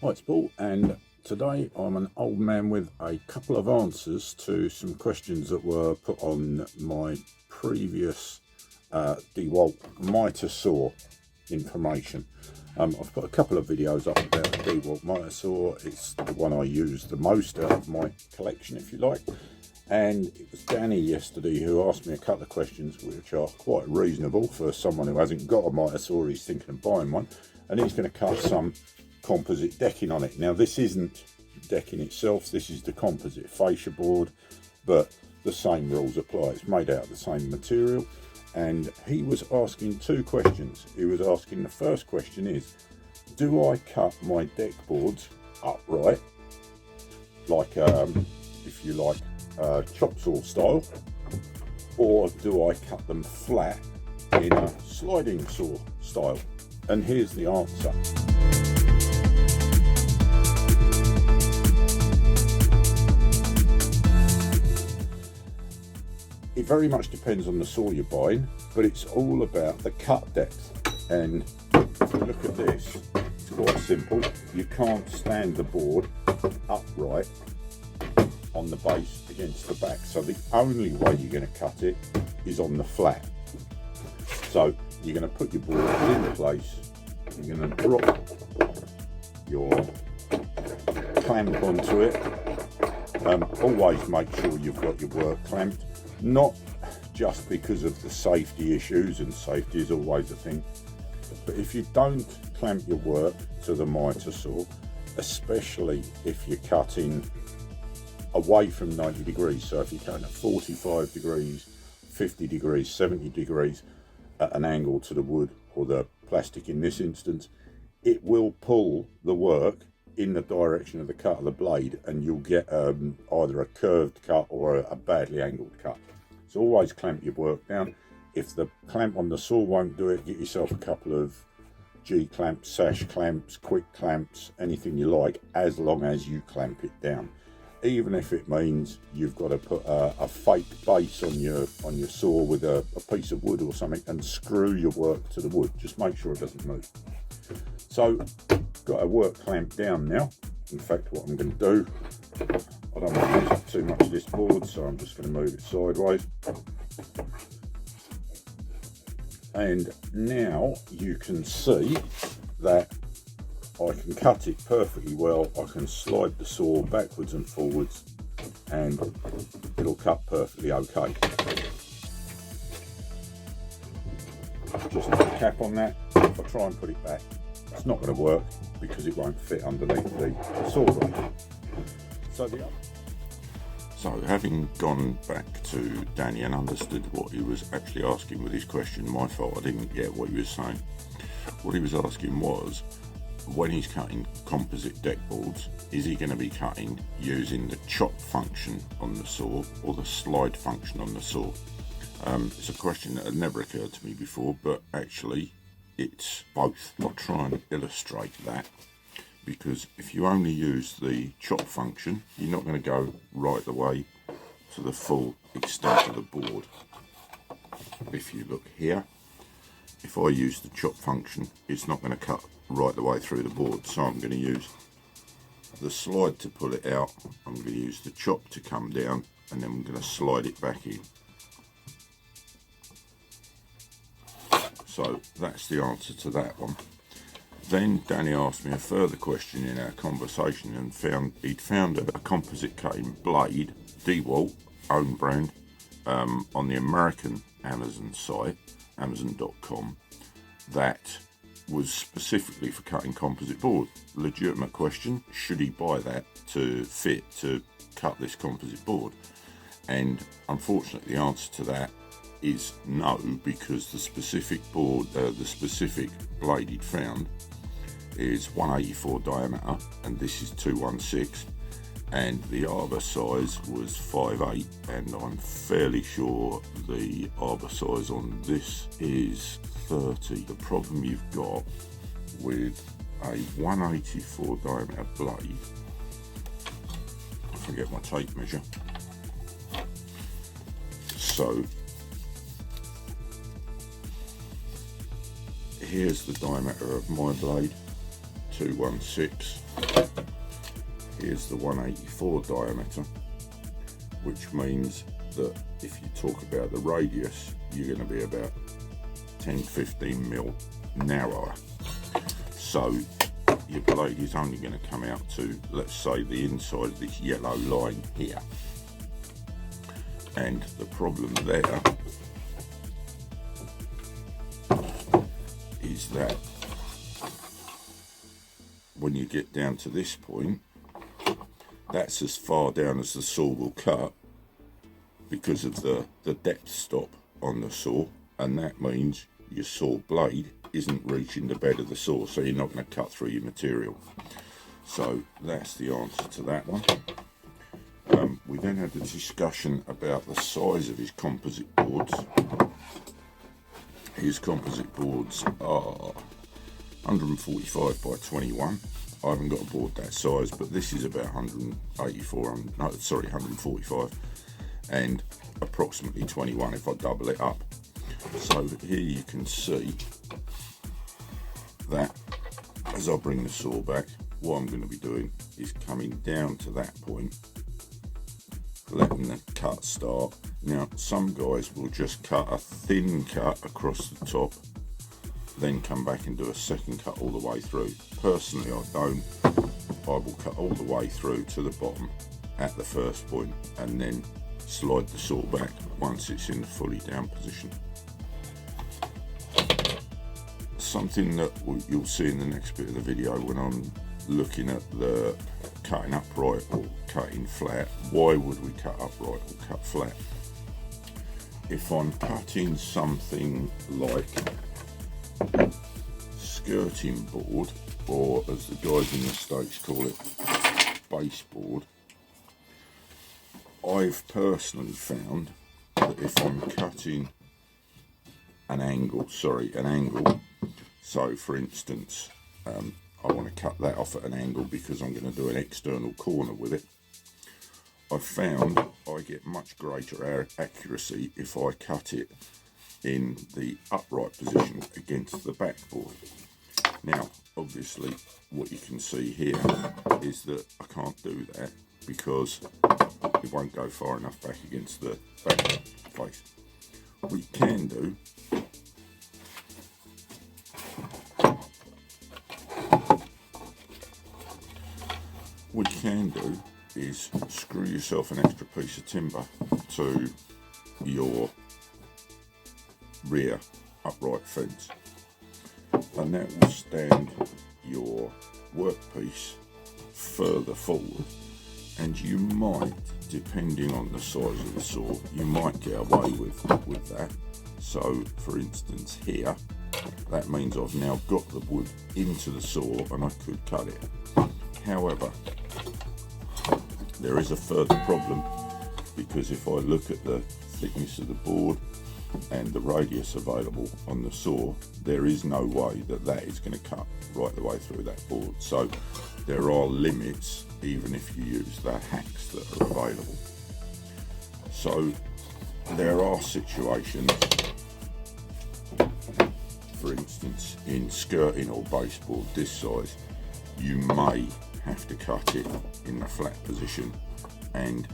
Hi, it's Paul, and today I'm an old man with a couple of answers to some questions that were put on my previous DeWalt Mitre saw information. I've put a couple of videos up about the DeWalt Mitre saw. It's the one I use the most out of my collection, if you like. And it was Danny yesterday who asked me a couple of questions which are quite reasonable for someone who hasn't got a Mitre saw. He's thinking of buying one, and he's going to cut some composite decking on it. Now, this isn't decking itself, this is the composite fascia board, but the same rules apply. It's made out of the same material. And he was asking two questions. He was asking, the first question is, do I cut my deck boards upright, like if you like chop saw style, or do I cut them flat in a sliding saw style? And here's the answer. It very much depends on the saw you're buying, but it's all about the cut depth. And if you look at this, it's quite simple. You can't stand the board upright on the base against the back, so the only way you're going to cut it is on the flat. So you're going to put your board in place, you're going to drop your clamp onto it. Always make sure you've got your work clamped, not just because of the safety issues, and safety is always a thing, but if you don't clamp your work to the mitre saw, especially if you're cutting away from 90 degrees, so if you're cutting at 45 degrees, 50 degrees, 70 degrees at an angle to the wood or the plastic in this instance, it will pull the work in the direction of the cut of the blade, and you'll get either a curved cut or a badly angled cut. So always clamp your work down. If the clamp on the saw won't do it, get yourself a couple of G clamps, sash clamps, quick clamps, anything you like, as long as you clamp it down. Even if it means you've got to put a fake base on your saw with a piece of wood or something and screw your work to the wood. Just make sure it doesn't move. So, got a work clamp down now. In fact, what I'm going to do, I don't want to use too much of this board, so I'm just going to move it sideways. And now you can see that I can cut it perfectly well. I can slide the saw backwards and forwards and it'll cut perfectly okay. Just put a cap on that. If I try and put it back, it's not going to work because it won't fit underneath the saw blade. So having gone back to Danny and understood what he was actually asking with his question, my fault, I didn't get what he was saying. What he was asking was, when he's cutting composite deck boards, is he going to be cutting using the chop function on the saw or the slide function on the saw? It's a question that had never occurred to me before, but actually it's both. I'll try and illustrate that, because if you only use the chop function, you're not going to go right the way to the full extent of the board. If you look here, if I use the chop function, it's not going to cut right the way through the board, so I'm going to use the slide to pull it out, I'm going to use the chop to come down, and then I'm going to slide it back in. So that's the answer to that one. Then Danny asked me a further question in our conversation and he'd found a composite cutting blade, DeWalt, own brand, on the American Amazon site, amazon.com, that was specifically for cutting composite board. Legitimate question, should he buy that to fit to cut this composite board? And unfortunately the answer to that is no, because the specific board, the specific blade he'd found is 184 diameter and this is 216, and the arbor size was 5'8", and I'm fairly sure the arbor size on this is 30. The problem you've got with a 184 diameter blade, I forget my tape measure, so here's the diameter of my blade, 216. Here's the 184 diameter, which means that if you talk about the radius, you're going to be about 10-15 mil narrower. So your blade is only going to come out to, let's say, the inside of this yellow line here. And the problem there is that when you get down to this point, that's as far down as the saw will cut because of the depth stop on the saw, and that means your saw blade isn't reaching the bed of the saw, so you're not going to cut through your material. So that's the answer to that one. We then had the discussion about the size of his composite boards. His composite boards are 145 by 21. I haven't got a board that size, but this is about 145 and approximately 21 if I double it up. So here you can see that as I bring the saw back, what I'm going to be doing is coming down to that point, letting the cut start. Now some guys will just cut a thin cut across the top, then come back and do a second cut all the way through. Personally, I don't. I will cut all the way through to the bottom at the first point and then slide the saw back once it's in the fully down position. Something that you'll see in the next bit of the video when I'm looking at the cutting upright or cutting flat. Why would we cut upright or cut flat? If I'm cutting something like skirting board, or as the guys in the States call it, baseboard, I've personally found that if I'm cutting an angle, so for instance, I want to cut that off at an angle because I'm going to do an external corner with it, I've found I get much greater accuracy if I cut it in the upright position against the backboard. Now obviously what you can see here is that I can't do that because it won't go far enough back against the back face. What you can do is screw yourself an extra piece of timber to your rear upright fence, and that will stand your workpiece further forward, and you might, depending on the size of the saw, you might get away with that. So for instance here, that means I've now got the wood into the saw and I could cut it. However, there is a further problem, because if I look at the thickness of the board and the radius available on the saw, there is no way that that is going to cut right the way through that board. So there are limits even if you use the hacks that are available. So there are situations, for instance in skirting or baseboard this size, you may have to cut it in the flat position and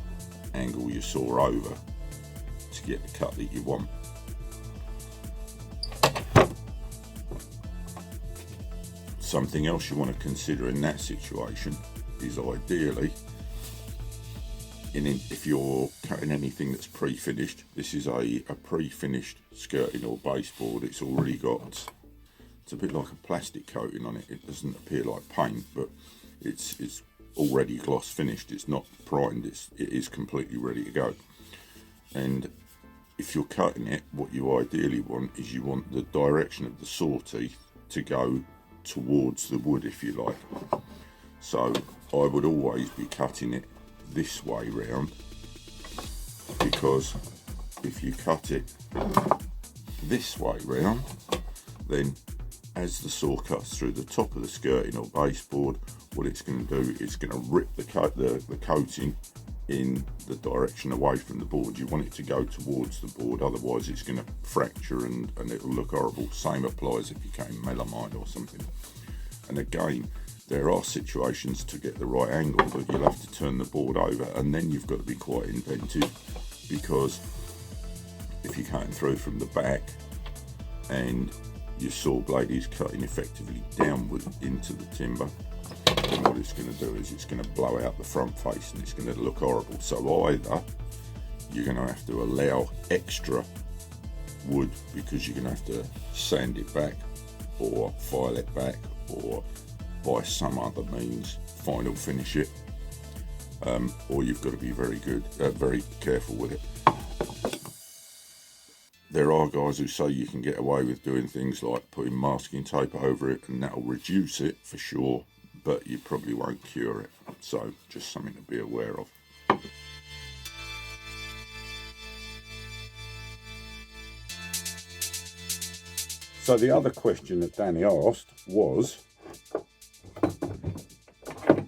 angle your saw over to get the cut that you want. Something else you want to consider in that situation is ideally, if you're cutting anything that's pre-finished, this is a pre-finished skirting or baseboard. It's already got, it's a bit like a plastic coating on it. It doesn't appear like paint, but it's already gloss finished. It's not primed, it is completely ready to go. And if you're cutting it, what you ideally want is you want the direction of the saw teeth to go towards the wood, if you like. So I would always be cutting it this way round, because if you cut it this way round, then as the saw cuts through the top of the skirting or baseboard, what it's going to do is going to rip the coating in the direction away from the board. You want it to go towards the board, otherwise it's going to fracture and it'll look horrible. Same applies if you came melamine or something. And again, There are situations to get the right angle, but you'll have to turn the board over, and then you've got to be quite inventive, because if you're cutting through from the back and your saw blade is cutting effectively downward into the timber, then what it's going to do is it's going to blow out the front face and it's going to look horrible. So either you're going to have to allow extra wood because you're going to have to sand it back or file it back, or by some other means final finish it, or you've got to be very careful with it. There are guys who say you can get away with doing things like putting masking tape over it and that'll reduce it for sure, but you probably won't cure it. So just something to be aware of. So the other question that Danny asked was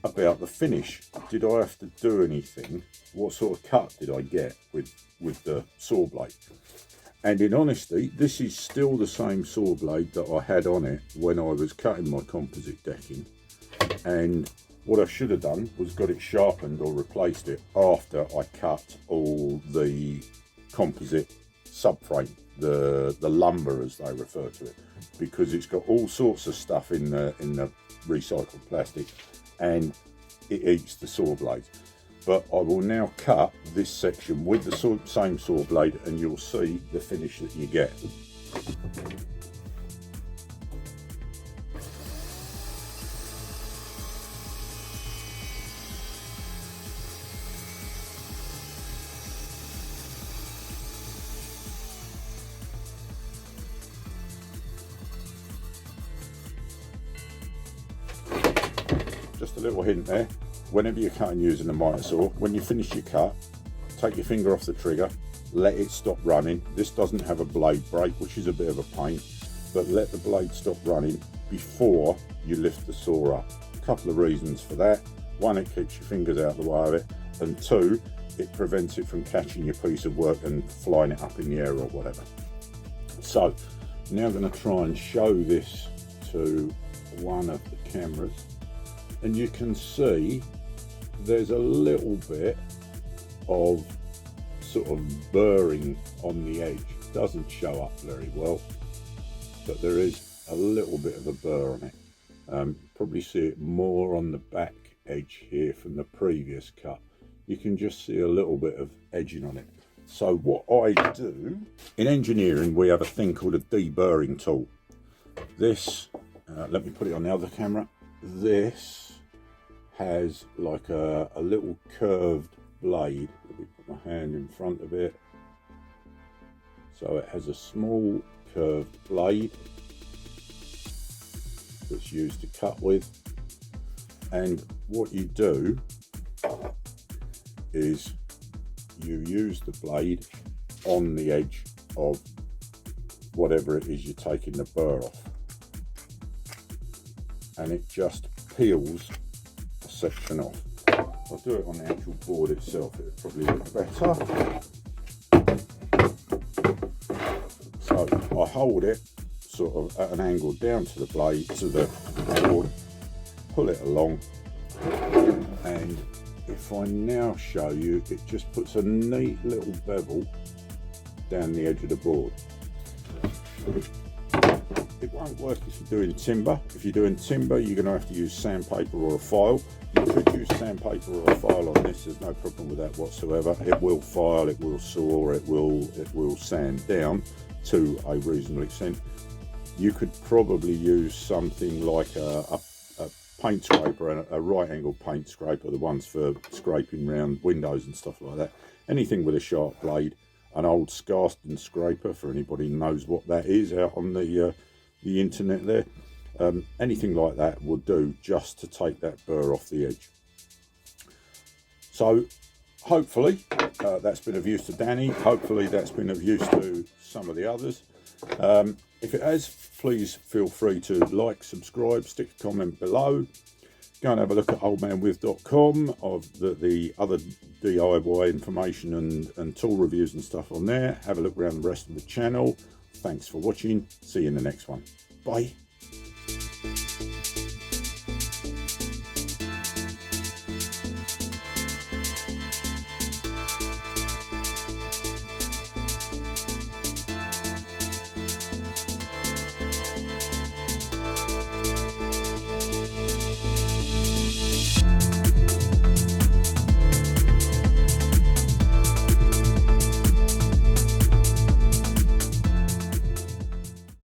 about the finish. Did I have to do anything? What sort of cut did I get with the saw blade? And in honesty, this is still the same saw blade that I had on it when I was cutting my composite decking. And what I should have done was got it sharpened or replaced it after I cut all the composite subframe, the lumber as they refer to it, because it's got all sorts of stuff in the recycled plastic and it eats the saw blades. But I will now cut this section with the same saw blade and you'll see the finish that you get. Just a little hint there. Whenever you're cutting using a miter saw, when you finish your cut, take your finger off the trigger, let it stop running. This doesn't have a blade brake, which is a bit of a pain, but let the blade stop running before you lift the saw up. A couple of reasons for that. One, it keeps your fingers out of the way of it, and two, it prevents it from catching your piece of work and flying it up in the air or whatever. So now I'm going to try and show this to one of the cameras, and you can see there's a little bit of sort of burring on the edge. It doesn't show up very well, but there is a little bit of a burr on it. Probably see it more on the back edge here from the previous cut. You can just see a little bit of edging on it. So what I do, in engineering we have a thing called a deburring tool. This, let me put it on the other camera, this has like a little curved blade. Let me put my hand in front of it. So it has a small curved blade that's used to cut with, and what you do is you use the blade on the edge of whatever it is you're taking the burr off, and it just peels section off. I'll do it on the actual board itself, it'll probably look better. So I hold it sort of at an angle down to the blade, to the board, pull it along, and if I now show you, it just puts a neat little bevel down the edge of the board. It won't work if you're doing timber. If you're doing timber, you're going to have to use sandpaper or a file. You could use sandpaper or a file on this, there's no problem with that whatsoever. It will file, it will saw, it will sand down to a reasonable extent. You could probably use something like a paint scraper, a right angle paint scraper, the ones for scraping round windows and stuff like that. Anything with a sharp blade. An old Scarston scraper, for anybody who knows what that is out on the internet there. Anything like that will do, just to take that burr off the edge. So hopefully that's been of use to Danny. Hopefully that's been of use to some of the others. If it has, please feel free to like, subscribe, stick a comment below. Go and have a look at oldmanwith.com of the other DIY information and tool reviews and stuff on there. Have a look around the rest of the channel. Thanks for watching. See you in the next one. Bye.